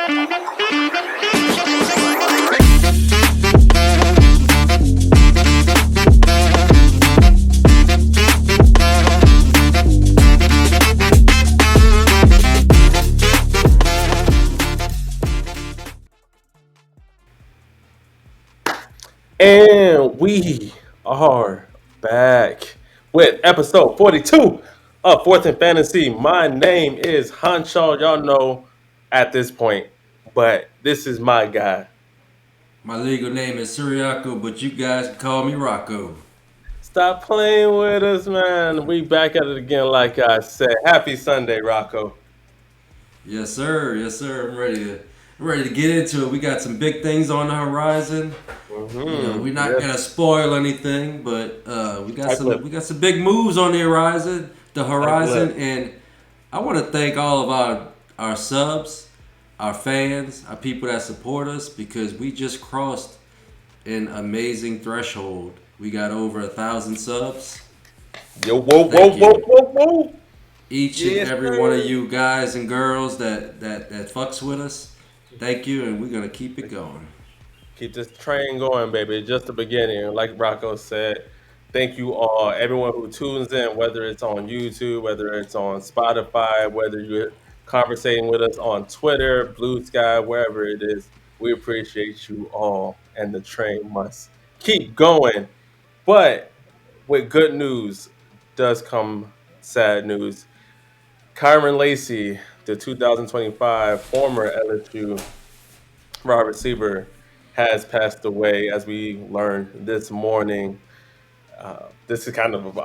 And we are back with episode 42 of Fourth and Fantasy. My name is Huncho. Y'all know at this point, but this is my guy. My legal name is Ciriaco, but you guys can call me Rocco. Stop playing with us, man. We back at it again, like I said. Happy Sunday, Rocco. Yes, sir. Yes, sir. I'm ready to get into it. We got some big things on the horizon. We're not Yes, gonna spoil anything, but tight we lip. got some big moves on the horizon. Tight lip. And I want to thank all of our subs, our fans, our people that support us because we just crossed an amazing threshold. We got over 1,000 subs. Yo, whoa, whoa, Thank whoa, you. whoa, whoa. Each and Yes, every one of sir. you guys and girls that fucks with us. Thank you, and we're gonna keep it going. Keep this train going, baby. Just the beginning. Like Rocco said, thank you all, everyone who tunes in, whether it's on YouTube, whether it's on Spotify, whether you're conversating with us on Twitter, Blue Sky, wherever it is. We appreciate you all, and the train must keep going. But with good news does come sad news. Kyren Lacy, the 2025 former LSU wide receiver, has passed away, as we learned this morning. This is kind of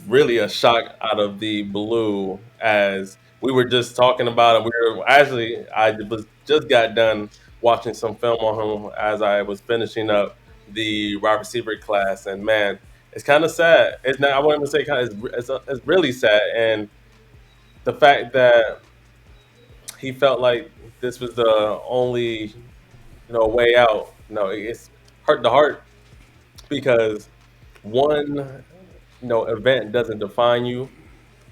really a shock out of the blue, as we were just talking about it. I was just got done watching some film on him as I was finishing up the wide receiver class, and man, it's kind of sad. It's not. I wouldn't even say kind of. It's really sad, and the fact that he felt like this was the only way out. It's hurt the heart because one event doesn't define you,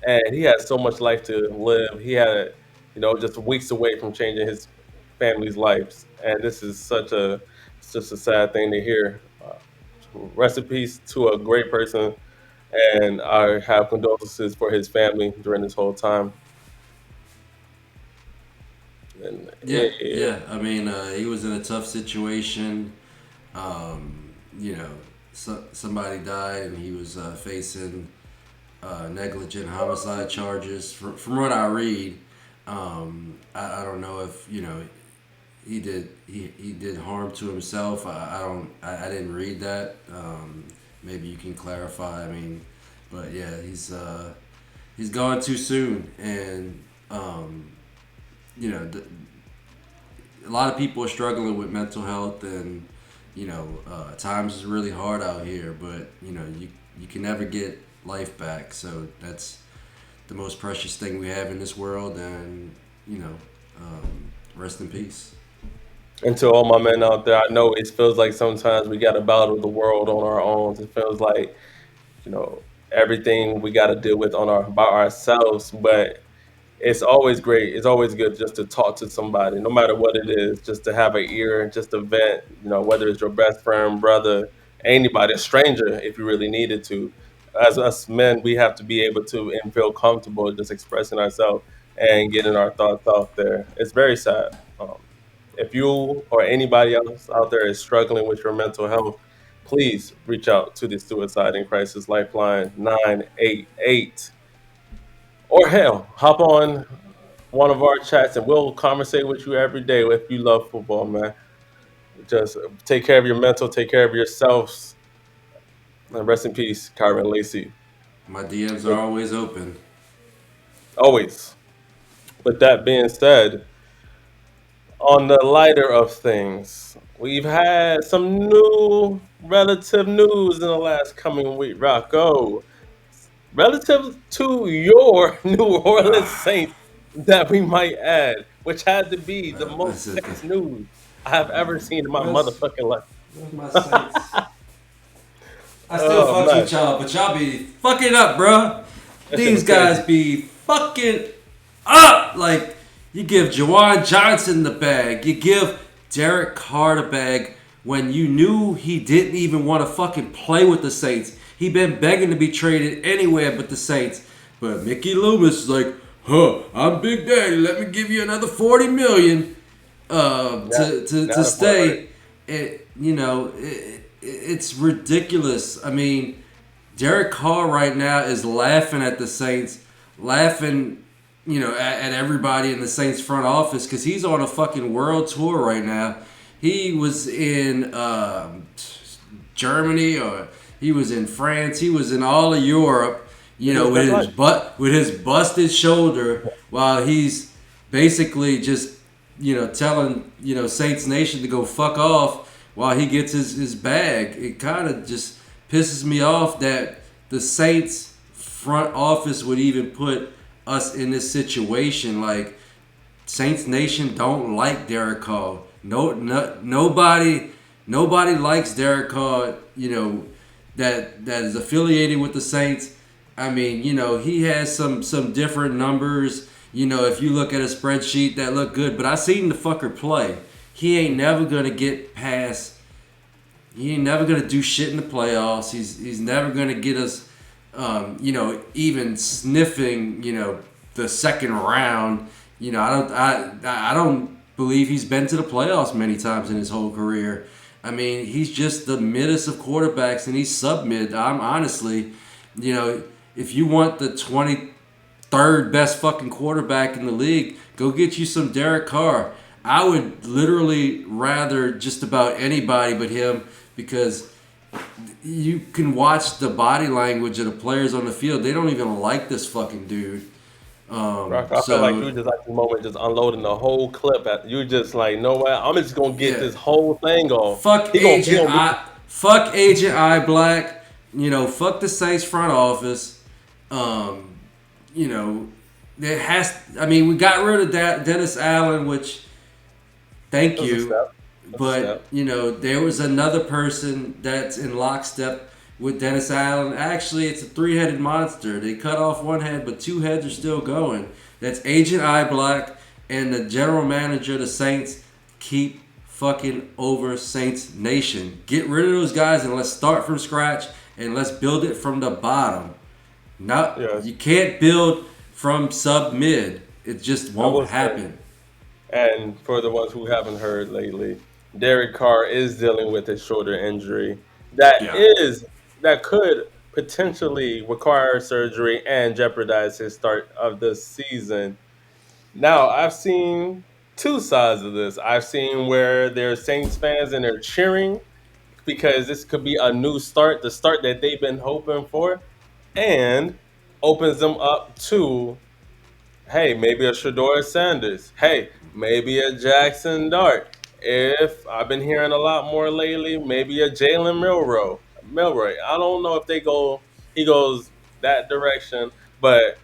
and he had so much life to live. He had just weeks away from changing his family's lives, and this is it's just a sad thing to hear. Rest in peace to a great person, and I have condolences for his family during this whole time. And Yeah, yeah. I mean, he was in a tough situation. You know, somebody died, and he was facing negligent homicide charges. From what I read, I don't know if he did harm to himself. I didn't read that. Maybe you can clarify. I mean, but yeah, he's gone too soon, and you know a lot of people are struggling with mental health, and times is really hard out here. But you can never get life back, so that's the most precious thing we have in this world, and rest in peace. And to all my men out there, I know it feels like sometimes we got to battle the world on our own. It feels like you know everything we got to deal with on our by ourselves, but it's always great. It's always good just to talk to somebody, no matter what it is, just to have an ear, just to vent, whether it's your best friend, brother, anybody, a stranger, if you really needed to. As us men, we have to be able to and feel comfortable just expressing ourselves and getting our thoughts out there. It's very sad. If you or anybody else out there is struggling with your mental health, please reach out to the Suicide and Crisis Lifeline 988. Or hell, hop on one of our chats and we'll conversate with you every day if you love football, man. Just take care of your mental, take care of yourselves, and rest in peace, Kyren Lacy. My DMs are always open. Always. With that being said, on the lighter of things, we've had some new relative news in the last coming week, Rocco. Relative to your New Orleans Ah, Saints, that we might add, which had to be the most this is sex news I have ever seen in my where's motherfucking life. where's my Saints? I still Oh fucks with man, y'all, but y'all be fucking up, bruh. that shit These was guys crazy. be fucking up. Like, You give Jawan Johnson the bag. You give Derek Carr the bag when you knew he didn't even want to fucking play with the Saints. He been begging to be traded anywhere but the Saints. But Mickey Loomis is like, I'm Big Daddy. Let me give you another 40 million Not, to not a word. stay. It's ridiculous. I mean, Derek Carr right now is laughing at the Saints, laughing, at everybody in the Saints front office because he's on a fucking world tour right now. He was in Germany, or he was in France. He was in all of Europe, Living his best life. with his busted shoulder, while he's basically just telling Saints Nation to go fuck off while he gets his bag. It kind of just pisses me off that the Saints front office would even put us in this situation. Like, Saints Nation don't like Derek Carr. Nobody likes Derek Carr. That is affiliated with the Saints. I mean, he has some different numbers. If you look at a spreadsheet that look good, but I seen the fucker play. He ain't never gonna get past. He ain't never gonna do shit in the playoffs. He's never gonna get us, even sniffing, the second round. I don't believe he's been to the playoffs many times in his whole career. I mean, he's just the middest of quarterbacks, and he's sub mid. I'm honestly, if you want the 23rd best fucking quarterback in the league, go get you some Derek Carr. I would literally rather just about anybody but him, because you can watch the body language of the players on the field. They don't even like this fucking dude. Rocco, I feel like you So just like the moment just unloading the whole clip. You just like, know what? I'm just gonna get yeah, this whole thing off. fuck He Agent gonna be I, fuck Agent I Black. Fuck the Saints front office. Um, you know, there has. I mean, we got rid of that Dennis Allen, which thank that's a you. step. That's a But step. there was another person that's in lockstep with Dennis Allen. Actually, it's a three-headed monster. They cut off one head, but two heads are still going. That's Agent I Black and the general manager of the Saints. Keep fucking over Saints Nation. Get rid of those guys and let's start from scratch and let's build it from the bottom. Now Yes, you can't build from sub mid. It just I won't will say. happen. And for the ones who haven't heard lately, Derek Carr is dealing with a shoulder injury that Yeah. is that could potentially require surgery and jeopardize his start of the season. Now, I've seen two sides of this. I've seen where there's Saints fans and they're cheering because this could be a new start, the start that they've been hoping for, and opens them up to, hey, maybe a Shador Sanders. Hey, maybe a Jackson Dart. If I've been hearing a lot more lately, maybe a Jalen Milroy. I don't know if he goes that direction, but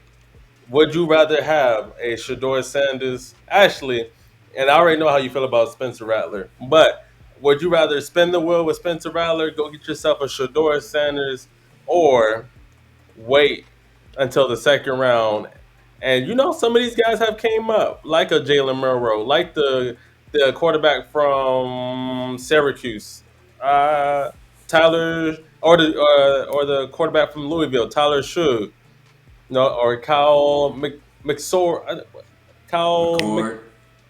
would you rather have a Shador Sanders, Ashley? And I already know how you feel about Spencer Rattler, but would you rather spin the wheel with Spencer Rattler, go get yourself a Shador Sanders, or wait until the second round? And some of these guys have came up, like a Jalen Milroe, like the quarterback from Syracuse, uh, Tyler, or the quarterback from Louisville, Tyler Shug. No, or Kyle Mc. McCord,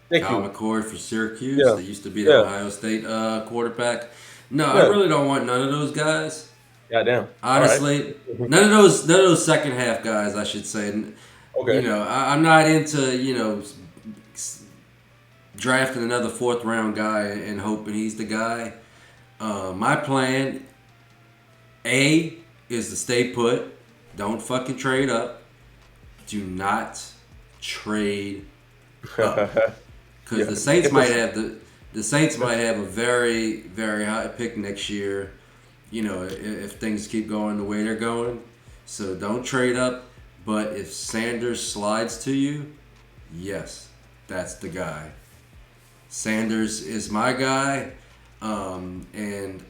Thank Kyle you. McCord for Syracuse. Yeah, They used to be the yeah, Ohio State quarterback. No, I yeah. really don't want none of those guys. Goddamn. All right. Honestly, none of those second half guys. I should say. Okay. I'm not into drafting another fourth round guy and hoping he's the guy. My plan A is to stay put. Don't fucking trade up. Do not trade up. Because Yeah. the Saints Get might this. have the Saints might have a very very high pick next year. If things keep going the way they're going. So don't trade up. But if Sanders slides to you, yes, that's the guy. Sanders is my guy, and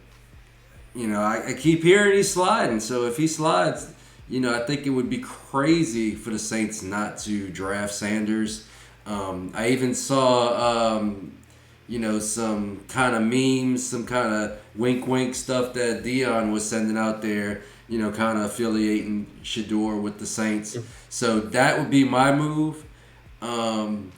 I keep hearing he's sliding. So if he slides, I think it would be crazy for the Saints not to draft Sanders. I even saw, some kind of memes, some kind of wink wink stuff that Dion was sending out there, kind of affiliating Shador with the Saints. So that would be my move. Um,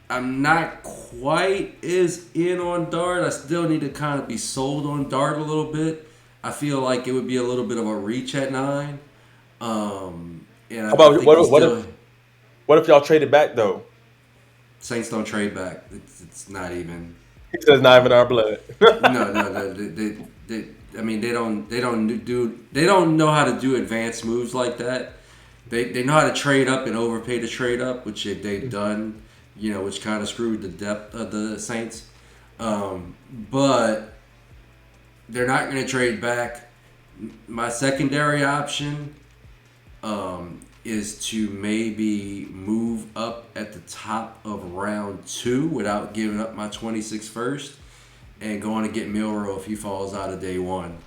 I'm not quite as in on Dart. I still need to kind of be sold on Dart a little bit. I feel like it would be a little bit of a reach at 9. And How I about think he still. what if y'all traded back though? Saints don't trade back. It's not even. He says not even our blood. No, no, no. I mean, they don't know how to do advanced moves like that. They know how to trade up and overpay to trade up, which they've done. Which kind of screwed the depth of the Saints. But they're not going to trade back. My secondary option is to maybe move up at the top of round 2 without giving up my 26 first and going to get Milrow if he falls out of day 1.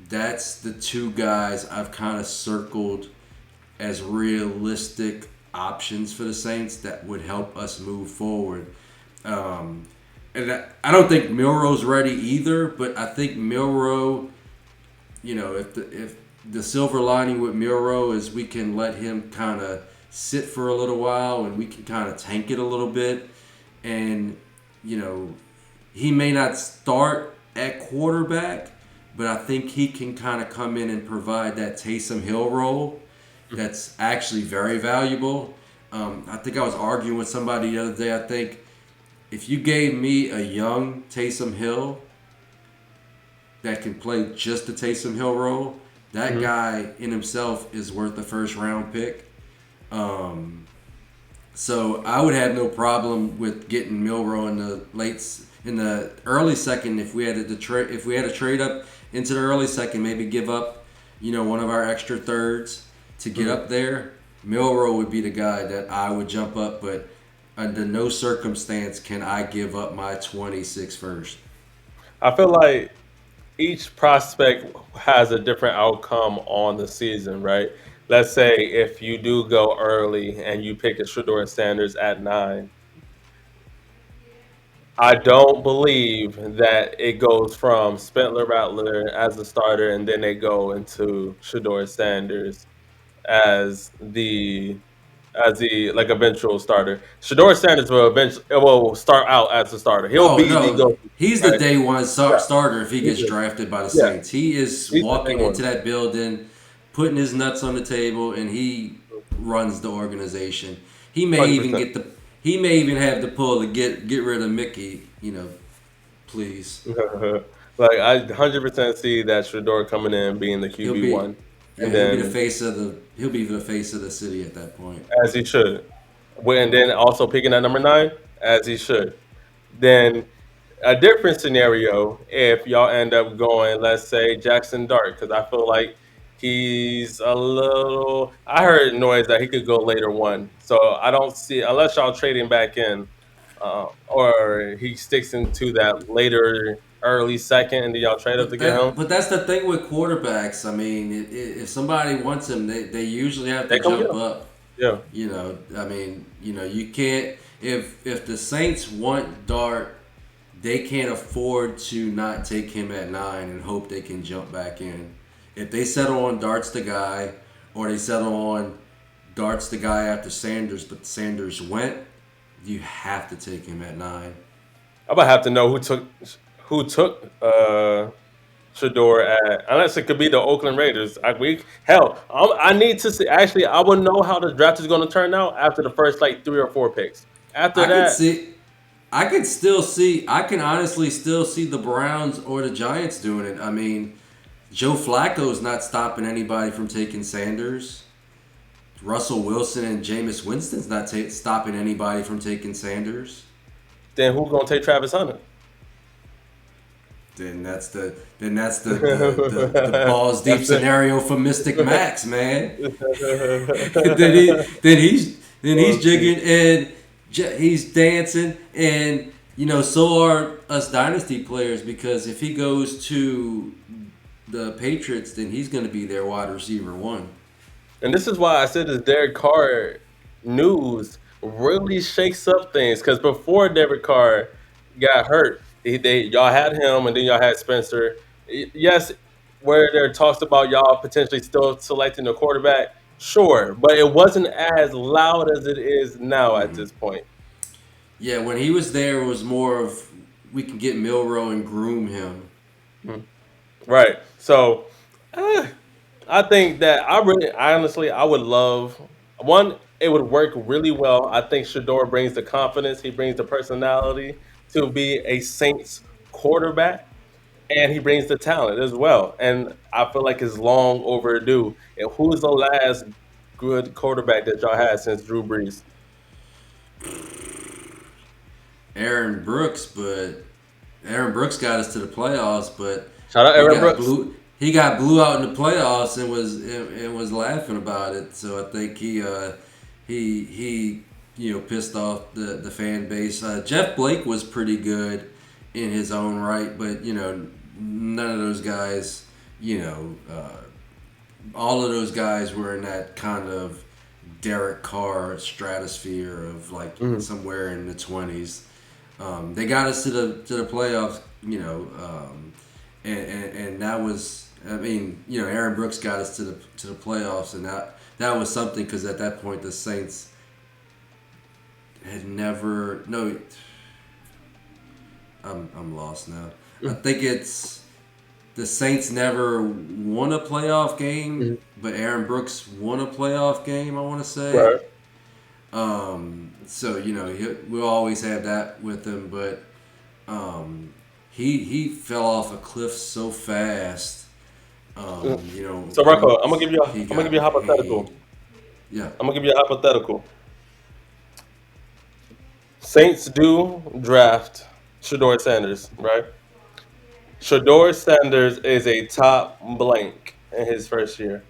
That's the two guys I've kind of circled as realistic options for the Saints that would help us move forward. And I don't think Milrow's ready either, but I think Milrow, if the silver lining with Milrow is we can let him kind of sit for a little while and we can kind of tank it a little bit. And, he may not start at quarterback, but I think he can kind of come in and provide that Taysom Hill role that's actually very valuable. I think I was arguing with somebody the other day. I think if you gave me a young Taysom Hill that can play just the Taysom Hill role, that guy in himself is worth a first round pick. So I would have no problem with getting Milrow in the early second if we had to trade up into the early second, maybe give up, one of our extra thirds to get up there. Milrow would be the guy that I would jump up, but under no circumstance can I give up my 26 first. I feel like each prospect has a different outcome on the season, right? Let's say if you do go early and you pick a Shador Sanders at 9, I don't believe that it goes from Spencer Rattler as a starter and then they go into Shador Sanders as the like eventual starter. Shador Sanders will start out as a starter. He'll Oh be the no, go, he's the right? day one Yeah, starter if he he's gets the, drafted by the yeah, Saints. He is he's the day walking into one. that building, putting his nuts on the table, and he runs the organization. He may Hundred even percent. get the he may even have the pull to get rid of Mickey. Please. Like I 100% see that Shador coming in being the He'll QB be one, and yeah, then he'll be the face of the city at that point. as he should, and then also picking at number 9 as he should. Then a different scenario if y'all end up going, let's say Jackson Dart, because I feel like he's a little. I heard noise that he could go later one, so I don't see unless y'all trade him back in, or he sticks into that later early second, and then y'all trade up to get him. But that's the thing with quarterbacks. I mean, if somebody wants him, they usually have to They come get jump him. up. Yeah, I mean, you can't if the Saints want Dart, they can't afford to not take him at 9 and hope they can jump back in. If they settle on Dart's the guy, or they settle on Dart's the guy after Sanders, but Sanders went, you have to take him at 9. I'm gonna have to know who took Shador at, unless it could be the Oakland Raiders. I need to see. Actually, I will know how the draft is going to turn out after the first like 3 or 4 picks. After I could that, see. I could still see. I can honestly still see the Browns or the Giants doing it. I mean, Joe Flacco's not stopping anybody from taking Sanders. Russell Wilson and Jameis Winston's not stopping anybody from taking Sanders. then who's going to take Travis Hunter? Then that's the balls deep That's it. scenario for Mystic Max, man. Then he's Well, see. jigging and he's dancing, and so are us dynasty players, because if he goes to the Patriots, then he's going to be their wide receiver 1. And this is why I said this Derek Carr news really shakes up things because before Derek Carr got hurt, y'all had him and then y'all had Spencer. Yes, where there talks about y'all potentially still selecting a quarterback, sure, but it wasn't as loud as it is now at Hmm. this point. Yeah, when he was there, it was more of we can get Milrow and groom him. Mhm. Right. So, eh, I think that honestly, I would love one. It would work really well. I think Shador brings the confidence. He brings the personality to be a Saints quarterback, and he brings the talent as well. And I feel like it's long overdue. And who's the last good quarterback that y'all had since Drew Brees? Aaron Brooks, but Aaron Brooks got us to the playoffs, but Shout out he Aaron got Brooks. blew. He got blew out in the playoffs and was laughing about it. So I think he pissed off the fan base. Jeff Blake was pretty good in his own right, but none of those guys. All of those guys were in that kind of Derek Carr stratosphere of like Mhm. somewhere in the 20s. They got us to the playoffs, and that was, I mean, Aaron Brooks got us to the playoffs, and that was something because at that point the Saints had never no. I'm lost now. I think it's the Saints never won a playoff game, Mhm. but Aaron Brooks won a playoff game. I want to say. Right. So we'll always have that with him, but um, he fell off a cliff so fast. Mm. So Rocco, I'm gonna give you a, He I'm gonna give you got a paid. hypothetical. Yeah, I'm gonna give you a hypothetical. Saints do draft Shador Sanders, right? Shador Sanders is a top blank in his first year.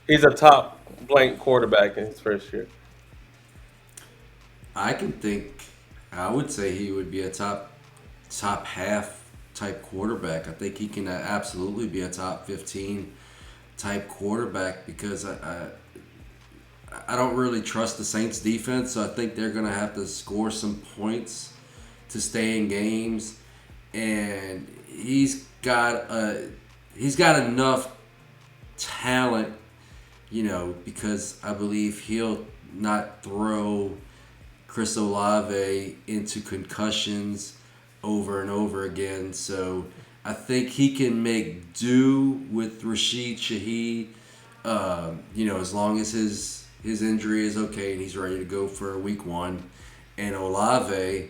He's a top blank quarterback in his first year. I can think. I would say he would be a top half type quarterback. I think he can absolutely be a top 15 type quarterback because I don't really trust the Saints defense, so I think they're gonna have to score some points to stay in games, and he's got enough talent, because I believe he'll not throw Chris Olave into concussions over and over again. So I think he can make do with Rashid Shaheed. As long as his injury is okay and he's ready to go for week one, and Olave,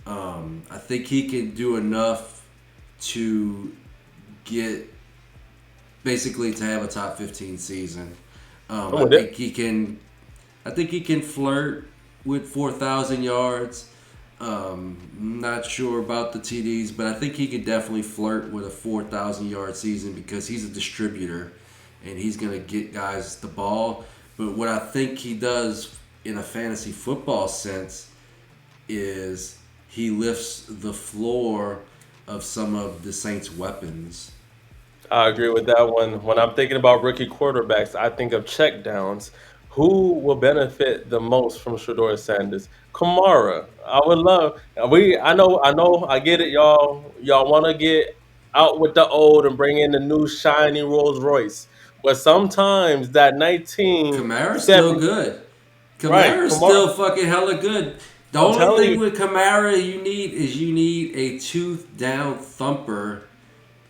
I think he can do enough to get basically to have a top 15 season. I'm with it. I think he can flirt with 4,000 yards. Not sure about the TDs, but I think he could definitely flirt with a 4,000 yard season because he's a distributor and he's going to get guys the ball. But what I think he does in a fantasy football sense is he lifts the floor of some of the Saints' weapons. I agree with that one. When I'm thinking about rookie quarterbacks, I think of check downs. Who will benefit the most from Shador Sanders? Kamara. I would love. I get it, y'all. Y'all want to get out with the old and bring in the new shiny Rolls Royce, but sometimes that Kamara's still 1970, good. right? Kamara's Kamara. still fucking hella good. The I'm only telling thing you, with Kamara you need a tooth down thumper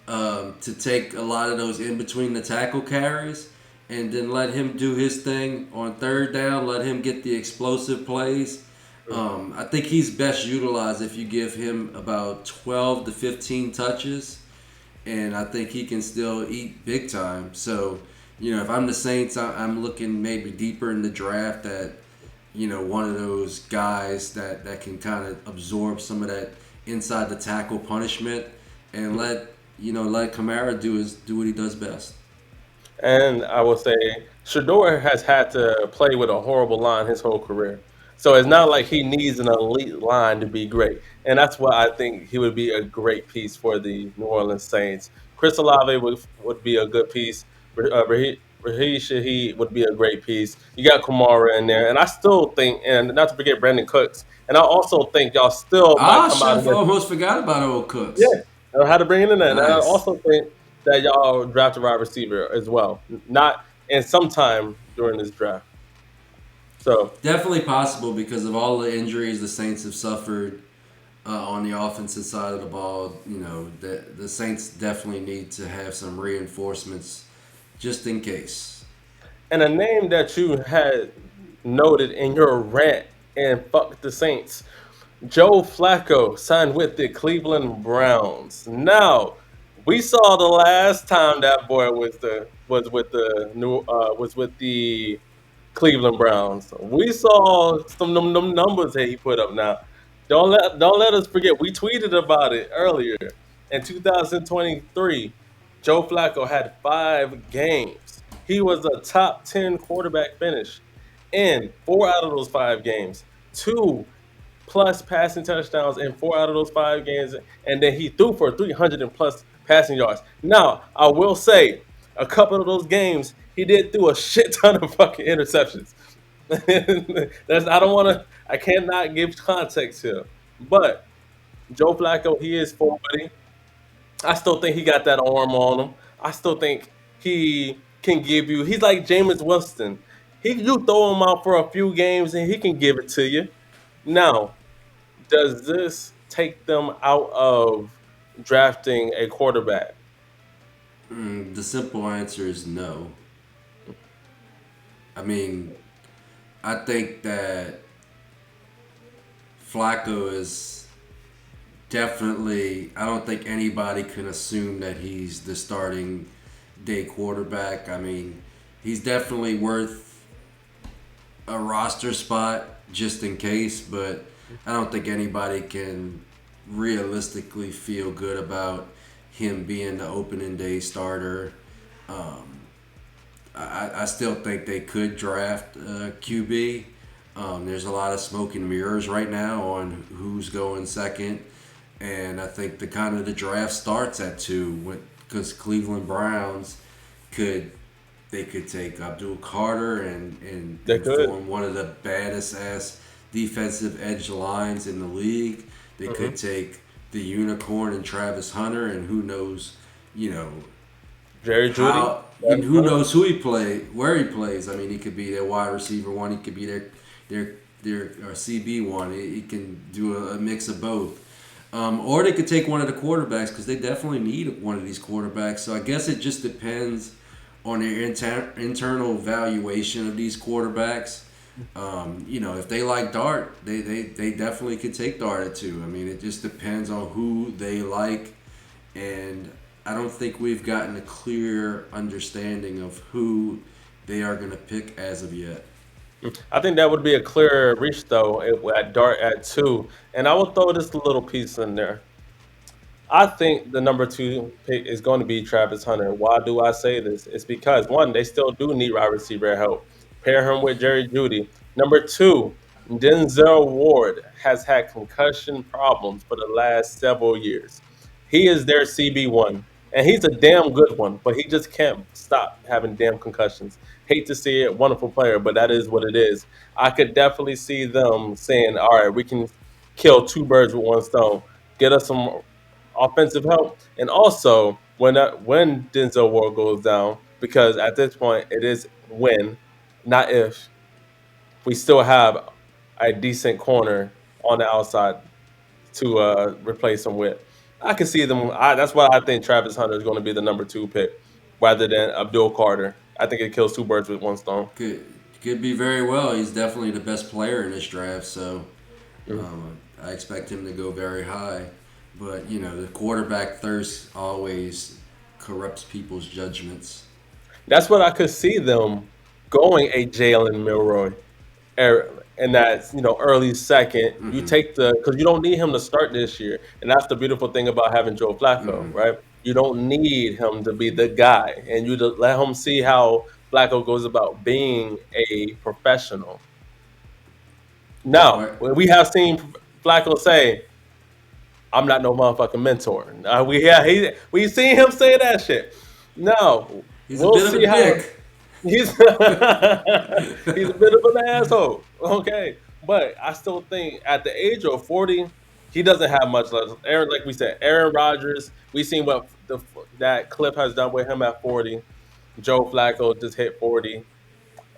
to take a lot of those in between the tackle carries, and then let him do his thing on third down. Let him get the explosive plays. I think he's best utilized if you give him about 12 to 15 touches, and I think he can still eat big time. So, if I'm the Saints, I'm looking maybe deeper in the draft at one of those guys that can kind of absorb some of that inside the tackle punishment and let Kamara do what he does best. and I will say Shador has had to play with a horrible line his whole career. So it's not like he needs an elite line to be great. And that's why I think he would be a great piece for the New Orleans Saints. Chris Olave would be a good piece. he would be a great piece. You got Kamara in there, and I still think, and not to forget Brandon Cooks, and I also think y'all still might Ah, come out chef, of this. almost forgot about old Yeah, Cooks. I had to bring it in there, and I Nice. also think that y'all draft a wide receiver as well, not in sometime during this draft. So, Definitely possible because of all the injuries the Saints have suffered on the offensive side of the ball. You know, the Saints definitely need to have some reinforcements just in case. and a name that you had noted in your rant and fuck the Saints. Joe Flacco signed with the Cleveland Browns. Now, we saw the last time that boy was with the Cleveland Browns. We saw some them numbers that he put up. Now, don't let us forget. We tweeted about it earlier in 2023. Joe Flacco had 5 games. He was a top 10 quarterback finish in 4 out of those 5 games. Two plus passing touchdowns in 4 out of those 5 games, and then he threw for 300 and plus passing yards. Now, I will say, a couple of those games, he did throw a shit ton of fucking interceptions. I cannot give context here, but Joe Flacco, he is 40. I still think he got that arm on him. I still think he can give you. He's like Jameis Winston. You throw him out for a few games and he can give it to you. Now, does this take them out of drafting a quarterback? The simple answer is no. I mean, I think that Flacco is definitely. I don't think anybody can assume that he's the starting day quarterback. I mean, he's definitely worth a roster spot just in case, but I don't think anybody can realistically feel good about him being the opening day starter. Um, I still think they could draft QB. There's a lot of smoke and mirrors right now on who's going second, and I think the kind of the draft starts at 2 because Cleveland Browns could they could take Abdul Carter They and could. form one of the baddest ass defensive edge lines in the league. They Hmm. could take the unicorn and Travis Hunter, and who knows, you know, Jerry Judy. how who knows who he play, where he plays. I mean, he could be their wide receiver one. He could be their their CB one. He can do a mix of both. Or they could take one of the quarterbacks because they definitely need one of these quarterbacks. So I guess it just depends on their internal valuation of these quarterbacks. You know, if they like Dart, they definitely could take Dart at 2. I mean, it just depends on who they like, and I don't think we've gotten a clear understanding of who they are going to pick as of yet. I think that would be a clearer reach though at Dart at 2, and I will throw this little piece in there. I think the number 2 pick is going to be Travis Hunter. Why do I say this? It's because one, they still do need wide receiver help. Pair him with Jerry Judy. Number 2, Denzel Ward has had concussion problems for the last several years. He is their CB1, and he's a damn good one, but he just can't stop having damn concussions. Hate to see it, wonderful player, but that is what it is. I could definitely see them saying, all right, we can kill 2 birds with one stone. Get us some offensive help, and also when Denzel Ward goes down, because at this point it is when, not if, we still have a decent corner on the outside to replace him with. I can see them. That's why I think Travis Hunter is going to be the number 2 pick rather than Abdul Carter. I think it kills 2 birds with one stone. Could be very well. He's definitely the best player in this draft, so Mhm. I expect him to go very high. But you know, the quarterback thirst always corrupts people's judgments. That's what I could see them going a Jalen Milroy in that early second. You Hmm. take the because you don't need him to start this year, and that's the beautiful thing about having Joe Flacco, Hmm. right? You don't need him to be the guy, and you just let him see how Flacco goes about being a professional. Now Or we have seen Flacco say, "I'm not no motherfucking mentor." We seen him say that shit. Now he's a we'll bit of see a how dick. He's he's a bit of an asshole. Okay, but I still think at the age of 40, he doesn't have much left. Aaron, like we said, Aaron Rodgers. We seen what that clip has done with him at 40. Joe Flacco just hit 40.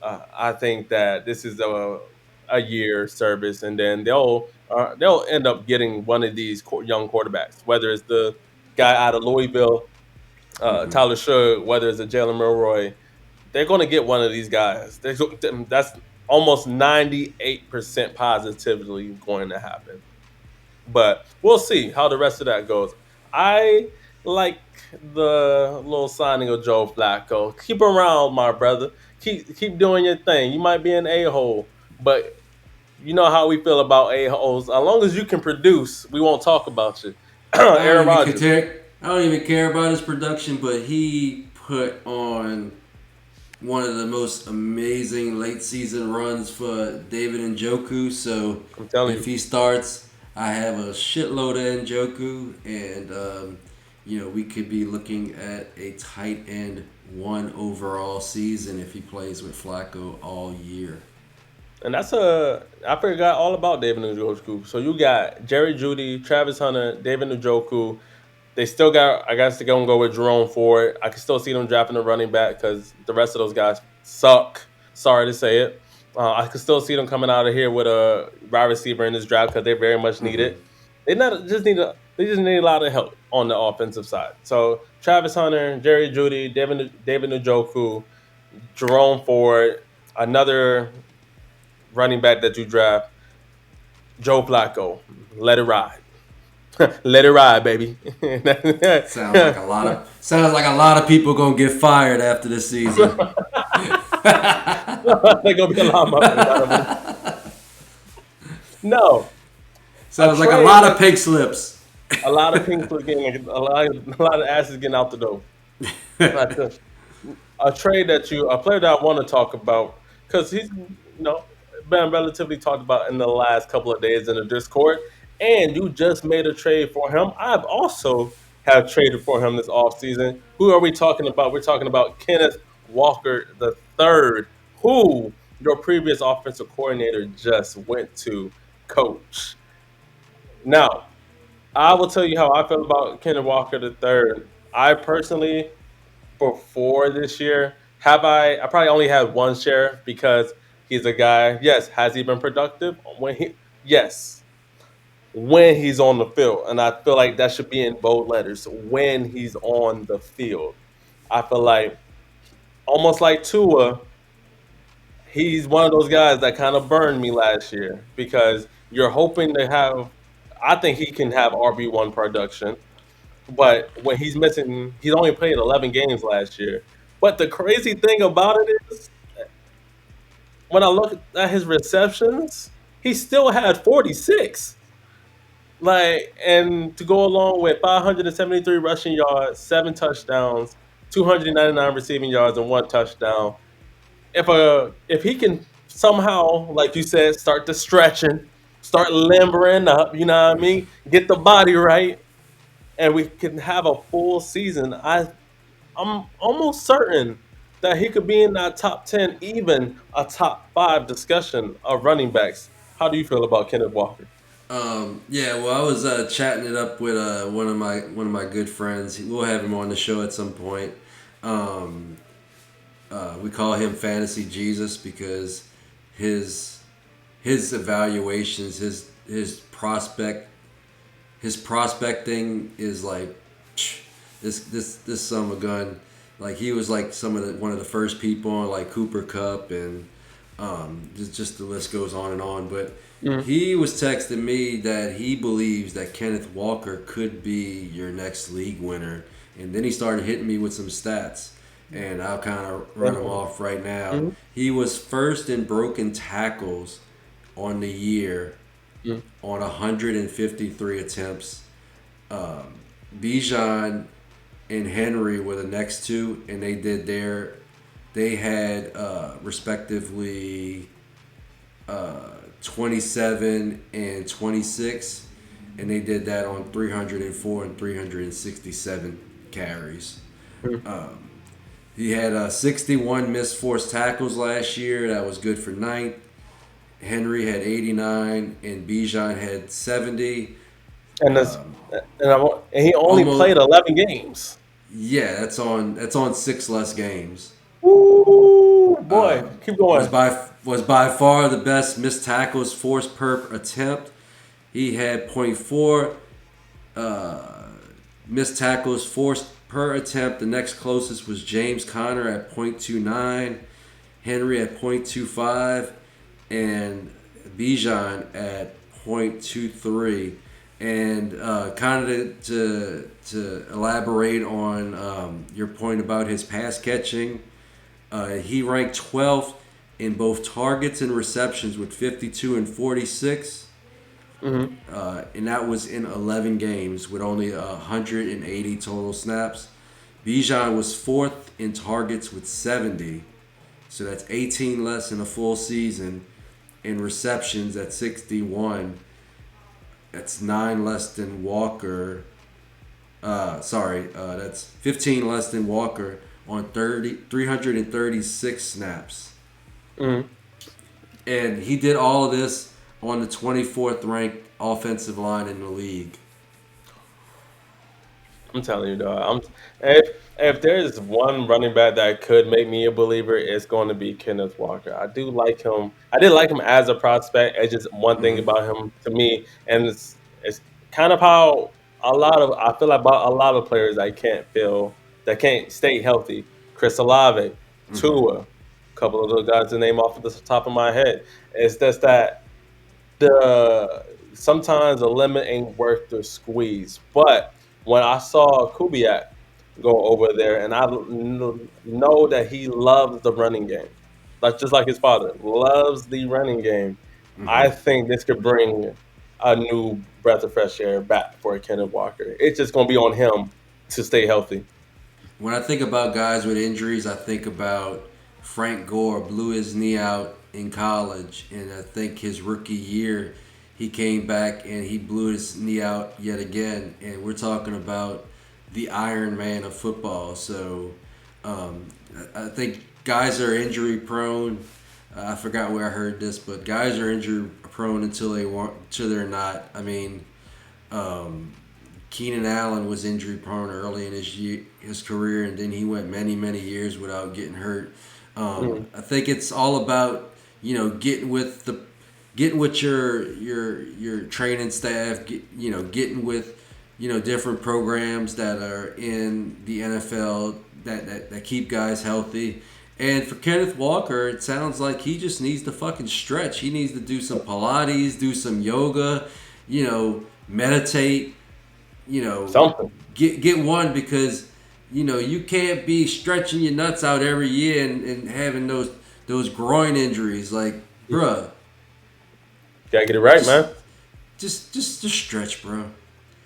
I think that this is a year service, and then they'll end up getting one of these young quarterbacks, whether it's the guy out of Louisville, Hmm. Tyler Suge, whether it's a Jalen Milroy. They're going to get one of these guys. That's almost 98% positively going to happen. But we'll see how the rest of that goes. I like the little signing of Joe Flacco. Keep around, my brother. Keep doing your thing. You might be an a hole, but you know how we feel about a holes. As long as you can produce, we won't talk about you. Aaron Rodgers. I don't even care about his production, but he put on one of the most amazing late season runs for David Njoku. So I'm telling if you. he starts, I have a shitload of Njoku, and we could be looking at a tight end one overall season if he plays with Flacco all year. And I forgot all about David Njoku. So you got Jerry Judy, Travis Hunter, David Njoku. They still got, I guess they're going to go with Jerome Ford. I can still see them drafting a running back because the rest of those guys suck. Sorry to say it. I can still see them coming out of here with a wide receiver in this draft because they very much need Hmm. it. They just need a lot of help on the offensive side. So Travis Hunter, Jerry Judy, David Njoku, Jerome Ford, another running back that you draft, Joe Flacco. Let it ride. Let it ride, baby. Sounds like a lot of people gonna get fired after this season. They're gonna be a lot more. No, a Sounds like a trade lot of that pink slips. a lot of people getting a lot of asses getting out the door. Like a trade that a player that I want to talk about because he's been relatively talked about in the last couple of days in the Discord, and you just made a trade for him. I've also have traded for him this offseason. Who are we talking about? We're talking about Kenneth Walker the third, who your previous offensive coordinator just went to coach. Now, I will tell you how I feel about Kenneth Walker the third. I personally before this year. I probably only had one share because he's a guy. Yes, has he been productive? Yes, when he's on the field, and I feel like that should be in bold letters. When he's on the field, I feel like almost like Tua, he's one of those guys that kind of burned me last year because you're hoping to have. I think he can have RB1 production. But when he's missing, he's only played 11 games last year. But the crazy thing about it is, when I look at his receptions, he still had 46. And to go along with 573 rushing yards, 7 touchdowns, 299 receiving yards, and 1 touchdown. If he can somehow, like you said, start to stretching, start limbering up, you know what I mean, get the body right, and we can have a full season, I'm almost certain that he could be in that top 10, even a top five discussion of running backs. How do you feel about Kenneth Walker? Yeah, well, I was chatting it up with one of my good friends. We'll have him on the show at some point. Um, we call him Fantasy Jesus because his his evaluations, his prospecting is like this son of a gun. Like he was like one of the first people on like Cooper Cup and just the list goes on and on. But Mm, he was texting me that he believes that Kenneth Walker could be your next league winner, and then he started hitting me with some stats. And I'll kind of run them definitely. off right now. Mm, He was first in broken tackles on the year mm, on 153 attempts. Um, Bijan and Henry were the next two, and they had respectively 27 and 26, and they did that on 304 and 367 carries. mm. Um, He had 61 missed forced tackles last year. That was good for ninth. Henry had 89, and Bijan had 70. And this, Um, and he only almost, played 11 games. yeah, that's on six less games. Ooh, boy, keep Was going. by far the best missed tackles forced per attempt. He had point 0.4 missed tackles forced per attempt. The next closest was James Conner at 0.29, Henry at 0.25, and Bijan at 0.23. And kind of to elaborate on your point about his pass catching, he ranked 12th in both targets and receptions with 52 and 46. Hmm. And that was in 11 games with only 180 total snaps. Bijan was fourth in targets with 70, so that's 18 less in a full season. In receptions at 61, that's 9 less than Walker. That's 15 less than Walker on 336 snaps. Hmm. And he did all of this on the 24th ranked offensive line in the league. I'm telling you, dog. If there is one running back that could make me a believer, it's going to be Kenneth Walker. I do like him. I did like him as a prospect. It's just one thing Mm-hmm. about him to me, and it's kind of how I feel about a lot of players that can't stay healthy. Chris Olave, Mm-hmm. Tua, a couple of those guys to name off the top of my head. It's just that the sometimes the limit ain't worth the squeeze. But when I saw Kubiak go over there, and I know that he loves the running game, like just like his father loves the running game, Mm-hmm. I think this could bring a new breath of fresh air back for Kenneth Walker. It's just gonna be on him to stay healthy. When I think about guys with injuries, I think about Frank Gore blew his knee out in college, and I think his rookie year he came back and he blew his knee out yet again. And we're talking about the Iron Man of football. So I think guys are injury prone. I forgot where I heard this, but guys are injury prone until they're not. I mean, um, Keenan Allen was injury prone early in his career, and then he went many years without getting hurt. Mm. I think it's all about getting with your training staff, getting with different programs that are in the NFL that keep guys healthy. And for Kenneth Walker, it sounds like he just needs to fucking stretch. He needs to do some Pilates, do some yoga, meditate, Something. get one because you can't be stretching your nuts out every year and having those groin injuries. Like, bruh, Gotta get it right, just man. just stretch, bro.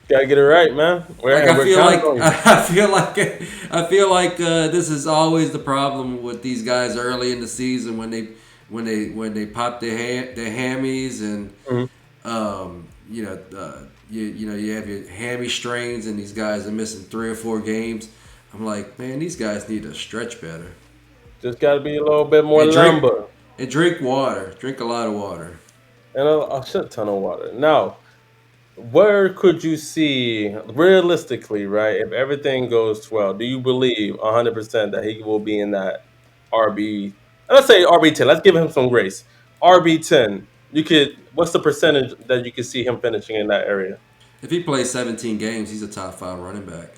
Gotta get it right, man. Like We're counting on you. I feel like this is always the problem with these guys early in the season when they pop their hammies and Mhm. you have your hammy strains and these guys are missing 3 or 4 games. I'm like, man, these guys need to stretch better Just gotta be a little bit more and lumber. drink water. Drink a lot of water. And a shit ton of water. Now, where could you see realistically, right? If everything goes well, do you believe 100% that he will be in that RB? Let's say RB 10. Let's give him some grace. RB 10. You could. What's the percentage that you could see him finishing in that area? If he plays 17 games, he's a top 5 running back.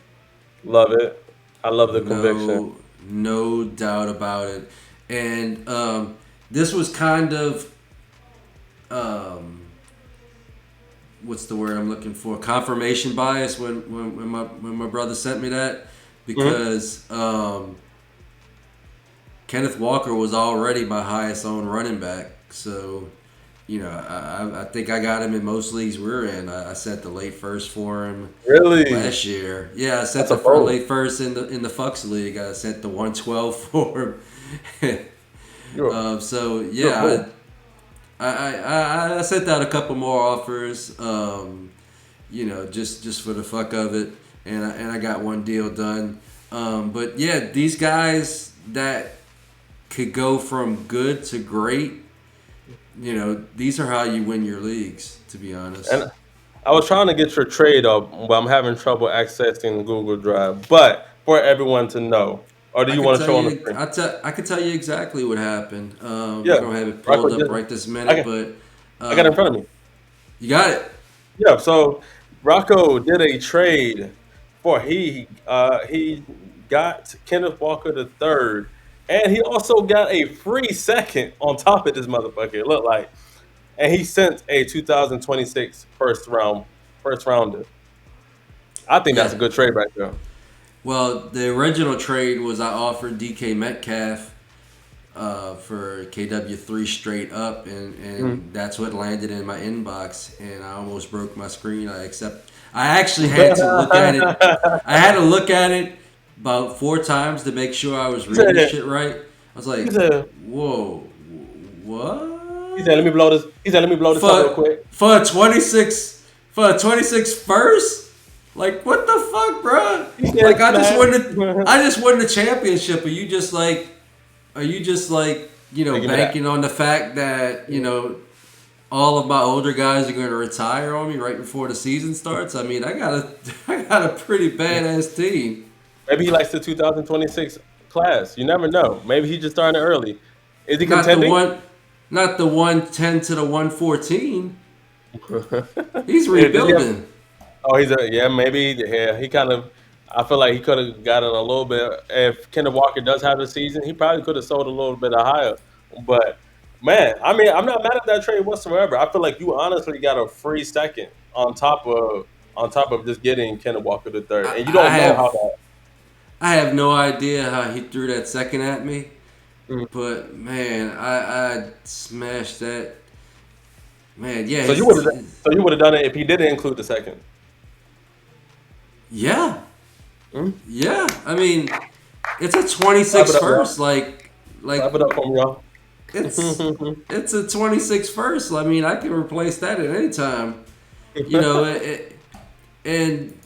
Love it. I love the conviction. No doubt about it. And this was kind of um, what's the word I'm looking for? Confirmation bias when my brother sent me that Hmm. because Kenneth Walker was already my highest owned running back. So I think I got him in most leagues we're in. I set the late first for him Really? last year. Yeah, I set That's a the bold. late first in the Fucks league. I set the 112 for him. You're So you're a yeah, bull. I sent out a couple more offers. Just for the fuck of it, and I got one deal done. But yeah, these guys that could go from good to great, these are how you win your leagues, to be honest. And I was trying to get your trade up, but I'm having trouble accessing Google Drive. But for everyone to know, or do I you could want to tell show on the you, screen? I could tell you exactly what happened. I Yeah, don't have it Rocco, pulled up right this I minute, got, but I got it in um, front of me. you got it. Yeah, so Rocco did a trade for he got Kenneth Walker the third, and he also got a free second on top of this motherfucker. It looked like, and he sent a 2026 first rounder. I think that's Yeah. a good trade right there. Well, the original trade was I offered DK Metcalf for KW3 straight up, Mm. and that's what landed in my inbox, and I almost broke my screen. I actually had to look at it. I had to look at it about 4 times to make sure I was he reading the said, shit right. I was he like, said, "Whoa, he said, what?" let me blow this. He said, let me blow this up real for quick. for a 26 for a 26 first. Like what the fuck, bro? He said, Like smash. I just won the championship. Are you just like Hey, give me that. banking on the fact that all of my older guys are going to retire on me right before the season starts? I mean, I got a I got a pretty badass team. Maybe he likes the 2026 class. You never know. Maybe he just started early. Is he Not the contending? one, not the 110 to the 114. He's Does he have? rebuilding. Oh, he's a yeah. Maybe yeah. He kind of. I feel like he could have gotten a little bit. If Kenneth Walker does have a season, he probably could have sold a little bit higher. But man, I mean, I'm not mad at that trade whatsoever. I feel like you honestly got a free second on top of just getting Kenneth Walker the third, and you I don't know how have that. I have no idea how he threw that second at me, Mm. but man, I smashed that. Man, yeah, So you would have. So you would have done it if he didn't include the second. yeah, Mm. yeah. I mean, it's a Clap 26 it up, y'all. first. Like Clap it up for me, y'all. it's it's a 26 first. I mean, I can replace that at any time. You know, and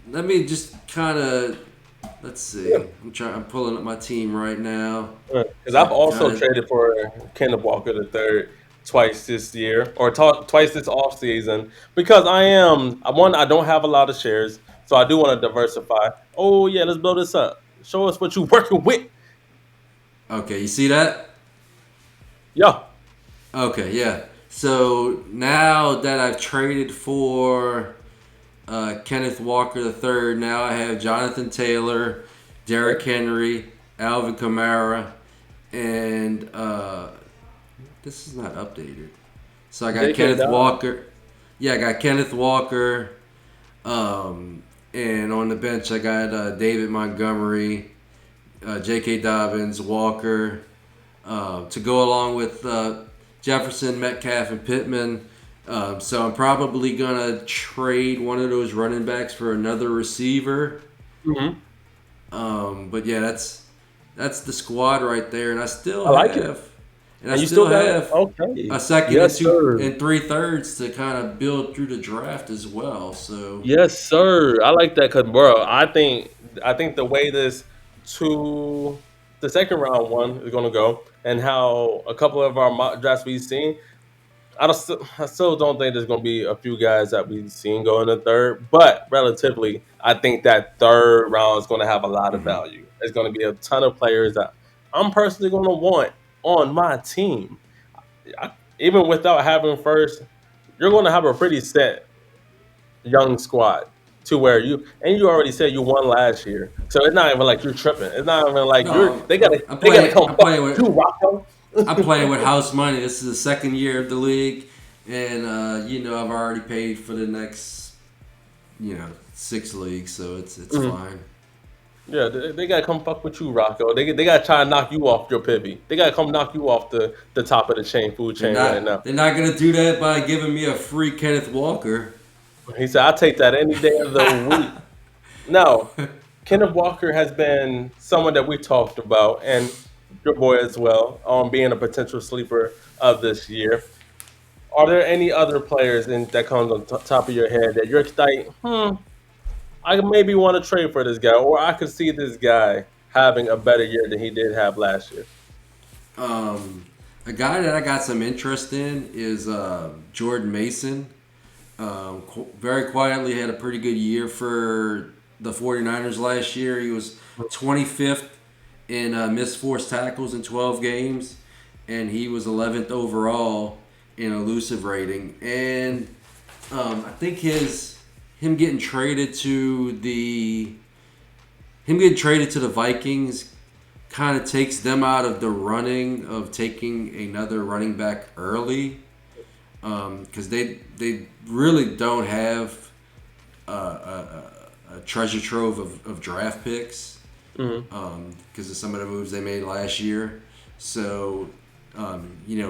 let me just kind of let's see. Yeah. I'm pulling up my team right now, Because so I I've can also kind of. traded for Kenneth Walker the third twice this year, or twice this off season, because I don't have a lot of shares, so I do want to diversify. Oh yeah, let's blow this up. Show us what you're working with. Okay, you see that? Yeah. Okay, yeah. So now that I've traded for Kenneth Walker the third, now I have Jonathan Taylor, Derek Henry, Alvin Kamara, and this is not updated. So I got JK Kenneth Dobbins. Walker. Yeah, I got Kenneth Walker. And on the bench, I got David Montgomery, J.K. Dobbins, Walker, to go along with Jefferson, Metcalf, and Pittman. So I'm probably gonna trade one of those running backs for another receiver. Hmm. But yeah, that's the squad right there, and I like it. I And you still still got have okay. a second and Yes, two sir. and 3/3 to kind of build through the draft as well. So Yes, sir. I like that because, bro, I think the way this to the second round one is gonna go, and how a couple of our mock drafts we've seen, I still don't think there's gonna be a few guys that we've seen go in the third, but relatively, I think that third round is gonna have a lot of mhm. value. There's gonna be a ton of players that I'm personally gonna want on my team. Even without having first, you're gonna have a pretty set young squad to where you already said you won last year, so it's not even like you're tripping. It's not even like you're No, they gotta come I'm fuck playing you, with Rocco. I'm playing with house money. This is the second year of the league, and I've already paid for the next 6 leagues, so it's Mhm. fine. Yeah, they gotta come fuck with you, Rocco. They gotta try and knock you off your pivot. They gotta come knock you off the top of the food chain right now. They're not gonna do that by giving me a free Kenneth Walker. He said, "I'll take that any day of the week." No, Kenneth Walker has been someone that we talked about, and your boy as well, on being a potential sleeper of this year. Are there any other players that comes on top of your head that you're like, I maybe want to trade for this guy, or I could see this guy having a better year than he did have last year. Um, a guy that I got some interest in is Jordan Mason. Very quietly had a pretty good year for the 49ers last year. He was 25th in missed forced tackles in 12 games, and he was 11th overall in elusive rating. And I think him getting traded to the Vikings kind of takes them out of the running of taking another running back early, because they really don't have a treasure trove of draft picks, Mm-hmm. because of some of the moves they made last year. So,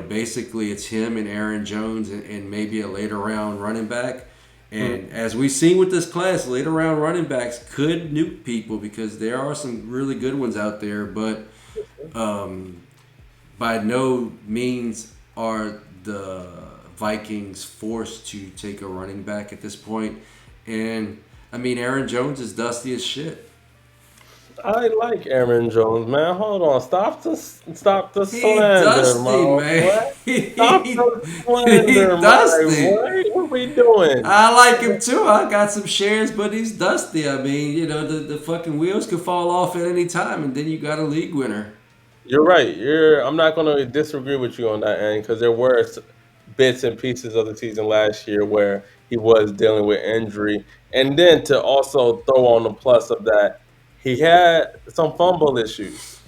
basically it's him and Aaron Jones and maybe a later round running back. And as we've seen with this class, later round running backs could nuke people because there are some really good ones out there, but um, by no means are the Vikings forced to take a running back at this point. And I mean, Aaron Jones is dusty as shit. I like Aaron Jones, man. Hold on, stop the He slander, my dusty, man. boy. Stop the slander, He my dusty. boy. What we doing? I like him too. I got some shares, but he's dusty. I mean, the fucking wheels could fall off at any time, and then you got a league winner. You're right. I'm not going to disagree with you on that end because there were bits and pieces of the season last year where he was dealing with injury, and then to also throw on the plus of that, he had some fumble issues.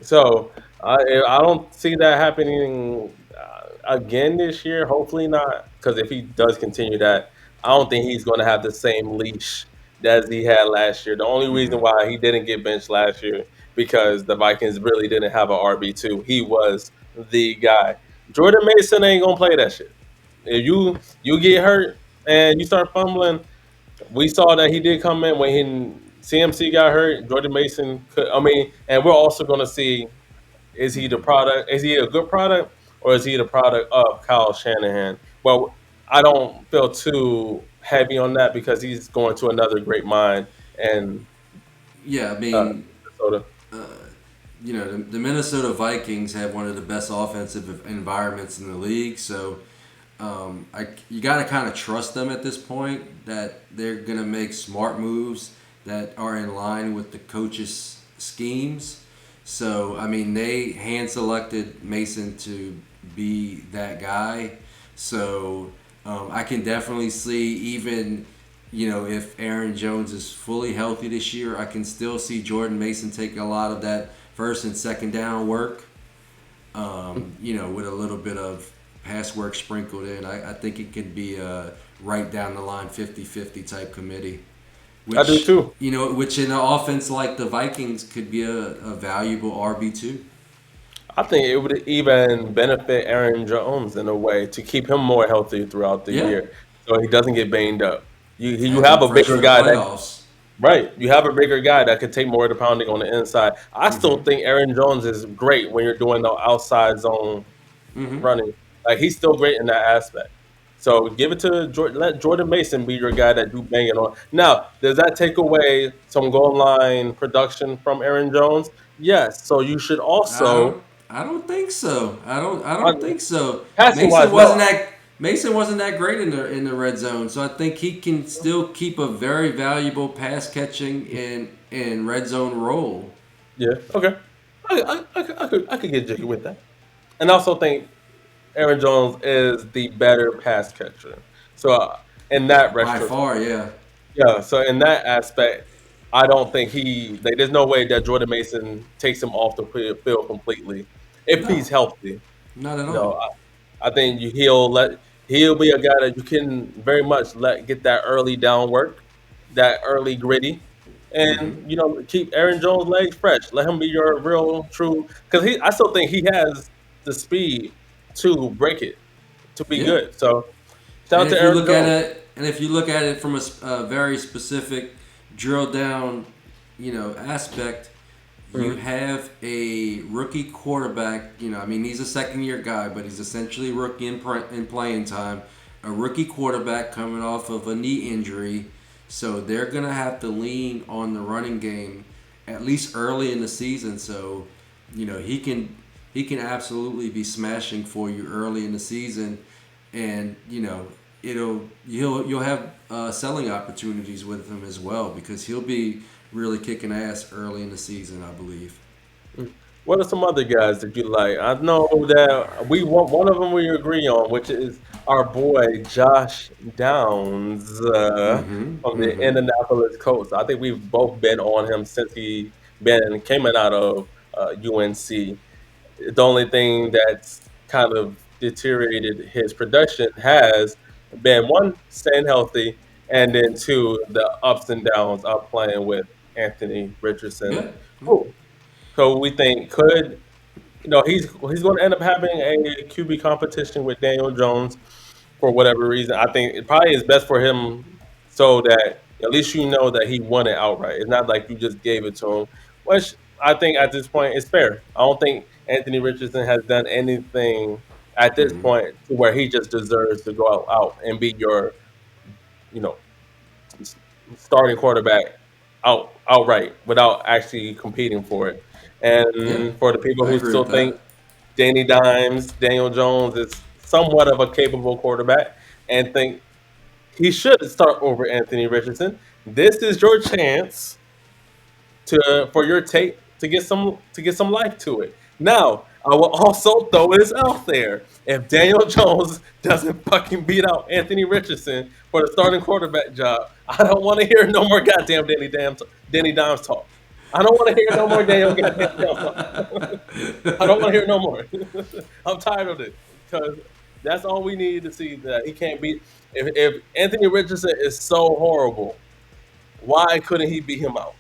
So I don't see that happening again this year. Hopefully not, because if he does continue that, I don't think he's going to have the same leash as he had last year. The only reason Hmm. why he didn't get benched last year because the Vikings really didn't have an RB2. He was the guy. Jordan Mason ain't gonna play that shit. If you get hurt and you start fumbling, we saw that he did come in when CMC got hurt. Jordan Mason could. I mean, and we're also going to see, is he the product? Is he a good product, or is he the product of Kyle Shanahan? Well, I don't feel too heavy on that because he's going to another great mind and Yeah, I uh, mean, Minnesota. the Minnesota Vikings have one of the best offensive environments in the league, so you got to kind of trust them at this point that they're going to make smart moves that are in line with the coach's schemes. So, I mean, they hand selected Mason to be that guy. So, I can definitely see even, if Aaron Jones is fully healthy this year, I can still see Jordan Mason taking a lot of that first and second down work, with a little bit of pass work sprinkled in. I think it could be a right down the line 50-50 type committee, I do too. which in an offense like the Vikings could be a valuable RB2. I think it would even benefit Aaron Jones in a way to keep him more healthy throughout the Yeah, year, so he doesn't get banged up. You have have him a fresh bigger for the guy that playoffs. right. You have a bigger guy that could take more of the pounding on the inside. I Hmm. still think Aaron Jones is great when you're doing the outside zone Hmm. running. Like he's still great in that aspect. So give it to Jordan. Let Jordan Mason be your guy that do banging on. Now, does that take away some goal line production from Aaron Jones? Yes. So you should I also, don't. I don't think so. I uh, don't think so. passing wise, no. Mason wasn't that great in the red zone. So I think he can still keep a very valuable pass catching and red zone role. Yeah. Okay. I could get jiggy with that. And I also think Aaron Jones is the better pass catcher. So in that By retro, far, yeah. yeah. So in that aspect, I don't think there's no way that Jordan Mason takes him off the field completely if No, he's healthy. not at No, all. I think he'll be a guy that you can very much let get that early down work, that early gritty, Hmm. and keep Aaron Jones' legs fresh. Let him be your real true because I still think he has the speed to break it to be Yeah. good. So shout And out to if you Aaron look at Jones. it, and if you look at it from a very specific drill down, aspect, you Mhm. have a rookie quarterback. I mean, he's a second year guy, but he's essentially rookie in playing time. A rookie quarterback coming off of a knee injury. So they're gonna have to lean on the running game at least early in the season. So, he can absolutely be smashing for you early in the season, and you'll have selling opportunities with him as well because he'll be really kicking ass early in the season, I believe. Mm. What are some other guys that you like? I know that we want one of them we agree on, which is our boy Josh Downs Mm-hmm. from the Mm-hmm. Indianapolis Colts. I think we've both been on him since he been came out of UNC. The only thing that's kind of deteriorated his production has been one, staying healthy, and then two, the ups and downs of playing with Anthony Richardson. Yeah. Yeah. Who so we think could he's going to end up having a QB competition with Daniel Jones for whatever reason. I think it probably is best for him so that at least you know that he won it outright. It's not like you just gave it to him, which I think at this point is fair. I don't think Anthony Richardson has done anything at this Mm-hmm. point to where he just deserves to go out and be your you know starting quarterback outright without actually competing for it. Yeah. And for the people I who agree with still think that. Daniel Jones is somewhat of a capable quarterback and think he should start over Anthony Richardson, this is your chance to for your tape to get some life to it. Now, I will also throw this out there. If Daniel Jones doesn't fucking beat out Anthony Richardson for the starting quarterback job, I don't want to hear no more goddamn Danny Dimes talk. I don't want to hear no more Daniel goddamn Jones talk. I don't want to hear no more. I'm tired of it because that's all we need to see that he can't beat. If Anthony Richardson is so horrible, why couldn't he beat him out?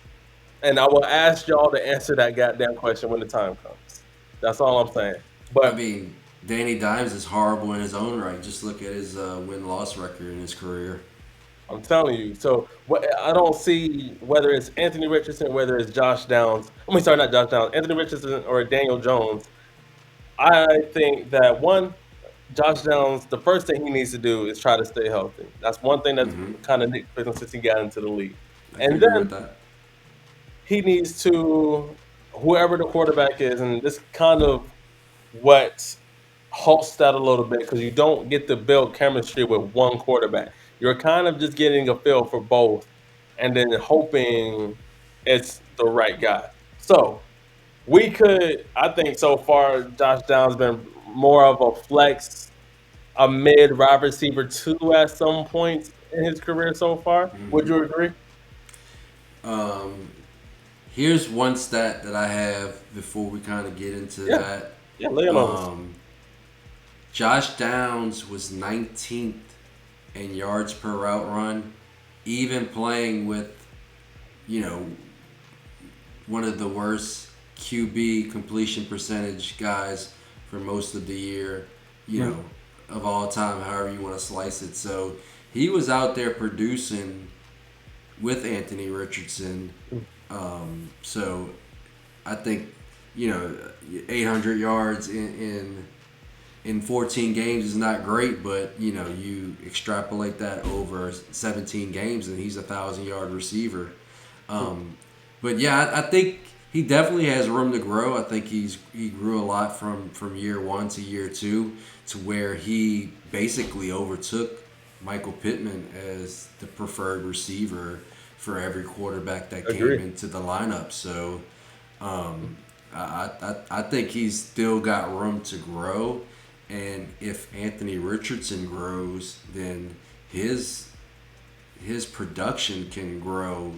And I will ask y'all to answer that goddamn question when the time comes. That's all I'm saying. I But mean, Danny Dimes is horrible in his own right. Just look at his win-loss record in his career. I'm telling you, so what I don't see whether it's Anthony Richardson, whether it's Josh Downs. I mean, sorry, not Josh Downs, Anthony Richardson or Daniel Jones. I think that one, Josh Downs, the first thing he needs to do is try to stay healthy. That's one thing that's Mm-hmm. kind of nitpicking him since he got into the league. I can And agree with then that. he needs to, whoever the quarterback is, and this kind of what halts that a little bit because you don't get to build chemistry with one quarterback. You're kind of just getting a feel for both and then hoping it's the right guy. So I think so far, Josh Downs been more of a flex, a mid wide receiver two at some points in his career so far. Would Mm-hmm. you agree? Um, Here's one stat that I have before we kind of get into Yeah, that. yeah, lay it on us. Um, Josh Downs was 19th in yards per route run, even playing with, you know, one of the worst QB completion percentage guys for most of the year, you Mm, know, of all time, however you want to slice it. So he was out there producing with Anthony Richardson. mm, So I think, 800 yards in 14 games is not great, but you extrapolate that over 17 games, and he's 1,000-yard receiver. mm. Um, but yeah, I think he definitely has room to grow. I think he grew a lot from year one to year two, to where he basically overtook Michael Pittman as the preferred receiver for every quarterback that came Agree. into the lineup. So I think he's still got room to grow, and if Anthony Richardson grows, then his his production can grow.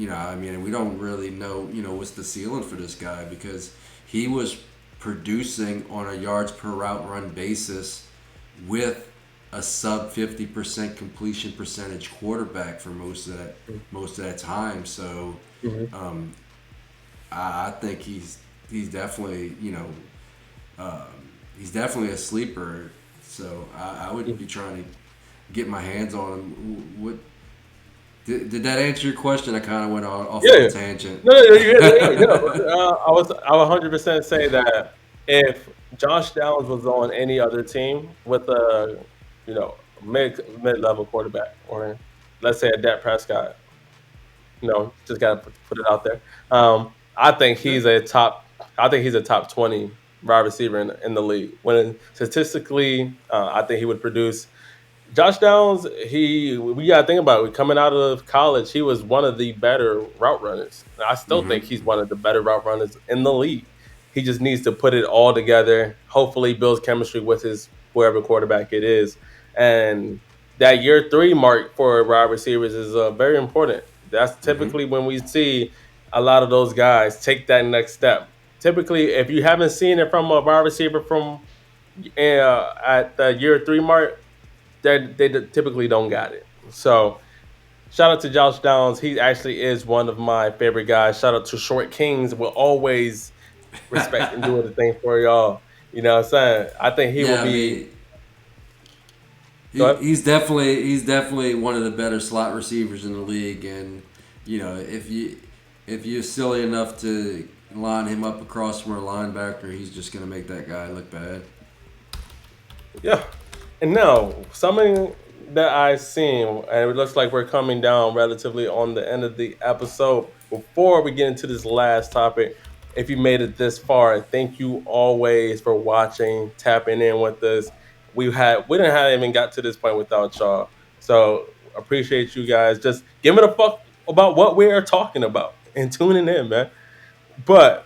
I mean, we don't really know, what's the ceiling for this guy because he was producing on a yards per route run basis with a sub 50% completion percentage quarterback for most of that time. So Mm-hmm. um, I think he's definitely um, he's definitely a sleeper. So I would be trying to get my hands on him. What did that answer your question? I kind of went off Yeah, on a yeah. tangent. No, no, no, yeah. I would 100% say that if Josh Downs was on any other team with a, mid level quarterback or let's say a Dak Prescott. Just gotta put it out there. I think Yeah. he's a top. I think he's a top 20 wide receiver in the league. When statistically, I think he would produce. Josh Downs, we gotta think about it. Coming out of college, he was one of the better route runners. I still think he's one of the better route runners in the league. He just needs to put it all together. Hopefully, builds chemistry with his whoever quarterback it is, and that year three mark for wide receivers is very important. That's Mm-hmm. typically when we see a lot of those guys take that next step. Typically, if you haven't seen it from a wide receiver from at the year three mark, they typically don't got it. So shout out to Josh Downs. He actually is one of my favorite guys. Shout out to Short Kings. Will always respect and do the thing for y'all. You know what I'm saying? I think he will Yeah, I be. mean, Go ahead. he's definitely one of the better slot receivers in the league, and if you're silly enough to line him up across from a linebacker, he's just gonna make that guy look bad. Yeah. And now, something that I've seen, and it looks like we're coming down relatively on the end of the episode. Before we get into this last topic, if you made it this far, thank you always for watching, tapping in with us. We didn't have even got to this point without y'all. So appreciate you guys just giving a fuck about what we are talking about and tuning in, man. But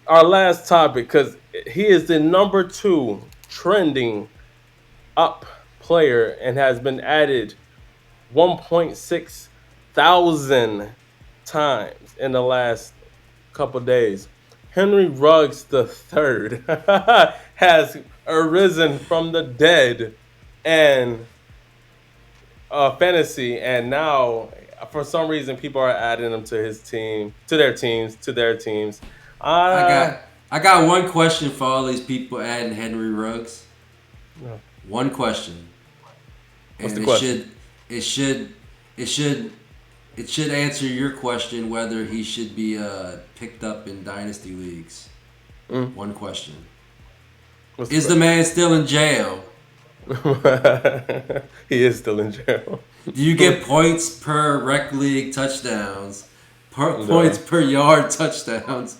our last topic, because he is the number two trending up player and has been added 1.6 thousand times in the last couple days. Henry Ruggs the third has arisen from the dead and fantasy, and now for some reason people are adding him to his team, to their teams. I Uh got I got one question for all these people adding Henry Ruggs. no. One question, What's and the question? it should it should it should answer your question whether he should be picked up in dynasty leagues. Mm, One question: what's the Is the question? man still in jail? He is still in jail. Do you get points per rec league touchdowns? Points No. per yard touchdowns?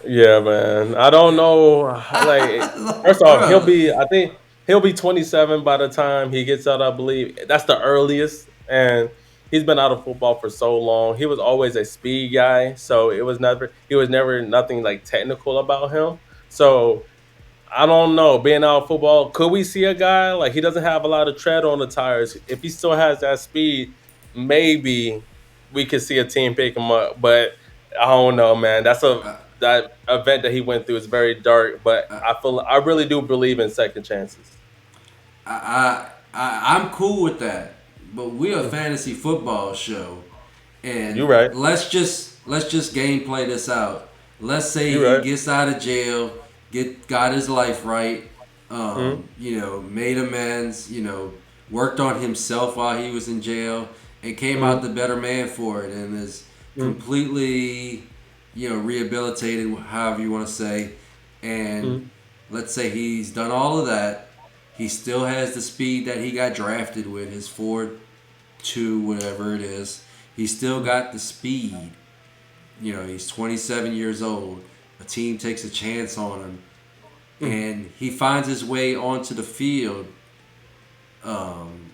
Yeah, man. I don't know. Like, first off, Bro, I think he'll be 27 by the time he gets out, I believe. That's the earliest. And he's been out of football for so long. He was always a speed guy. So he was never nothing like technical about him. So I don't know. Being out of football, could we see a guy like he doesn't have a lot of tread on the tires? If he still has that speed, maybe we could see a team pick him up. But I don't know, man. I, That event that he went through is very dark. But I, I really do believe in second chances. I'm cool with that, but we're a Mhm. fantasy football show, You and right. let's just gameplay this out. Let's say You he right. gets out of jail, got his life right, Mm-hmm. made amends, worked on himself while he was in jail, and came out Mm-hmm. the better man for it, and is completely, rehabilitated, however you want to say, and Mm-hmm. let's say he's done all of that. He still has the speed that he got drafted with, his 4.2, whatever it is. He still got the speed. He's 27 years old. A team takes a chance on him, Mm-hmm. and he finds his way onto the field. Um,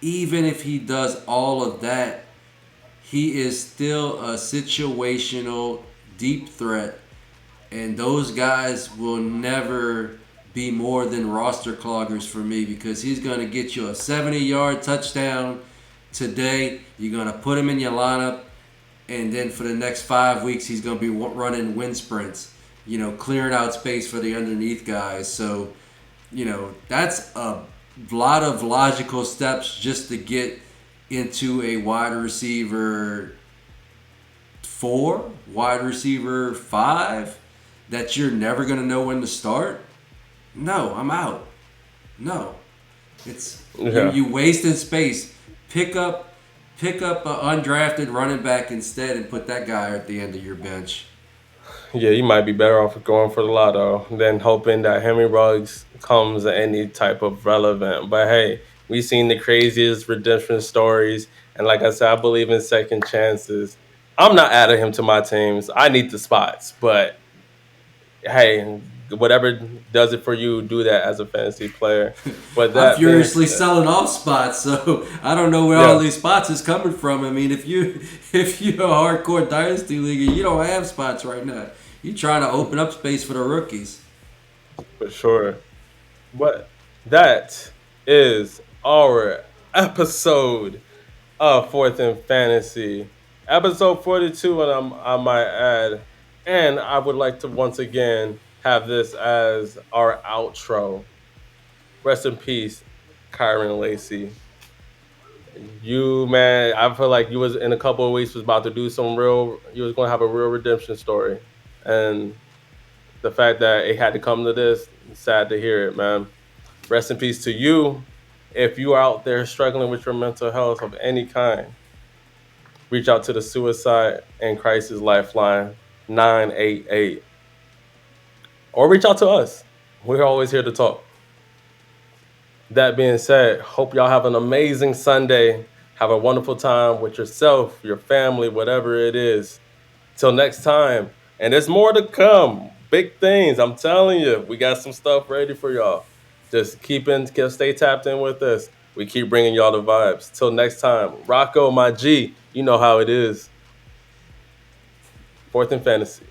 Even if he does all of that, he is still a situational deep threat, and those guys will never be more than roster cloggers for me because he's going to get you a 70-yard touchdown today. You're going to put him in your lineup, and then for the next 5 weeks, he's going to be running wind sprints, clearing out space for the underneath guys. So, that's a lot of logical steps just to get into a wide receiver four, wide receiver five, that you're never going to know when to start. No, I'm out. No, it's Yeah. you wasting space. Pick up pick up an undrafted running back instead and put that guy at the end of your bench. Yeah, you might be better off going for the lotto than hoping that Henry Ruggs comes any type of relevant. But hey, We've seen the craziest redemption stories. And like I said, I believe in second chances. I'm not adding him to my teams. I need the spots. But hey, whatever does it for you, do that as a fantasy player. But I'm that being furiously said, selling off spots, so I don't know where all yeah, these spots is coming from. I mean, if you if you're a hardcore dynasty league and you don't have spots right now, you're trying to open up space for the rookies. for sure. But that is our episode of Fourth and Fantasy. Episode 42, and I might add. And I would like to once again have this as our outro. Rest in peace, Kyren Lacy. You man, I feel like you was in a couple of weeks was about to do some real. You was gonna have a real redemption story, and the fact that it had to come to this, sad to hear it, man. Rest in peace to you. If you are out there struggling with your mental health of any kind, reach out to the Suicide and Crisis Lifeline 988, or reach out to us. We're always here to talk. That being said, hope y'all have an amazing Sunday. Have a wonderful time with yourself, your family, whatever it is. Till next time. And there's more to come. Big things. I'm telling you, we got some stuff ready for y'all. Just stay tapped in with us. We keep bringing y'all the vibes. Till next time, Rocco, my G, you know how it is. Fourth and Fantasy.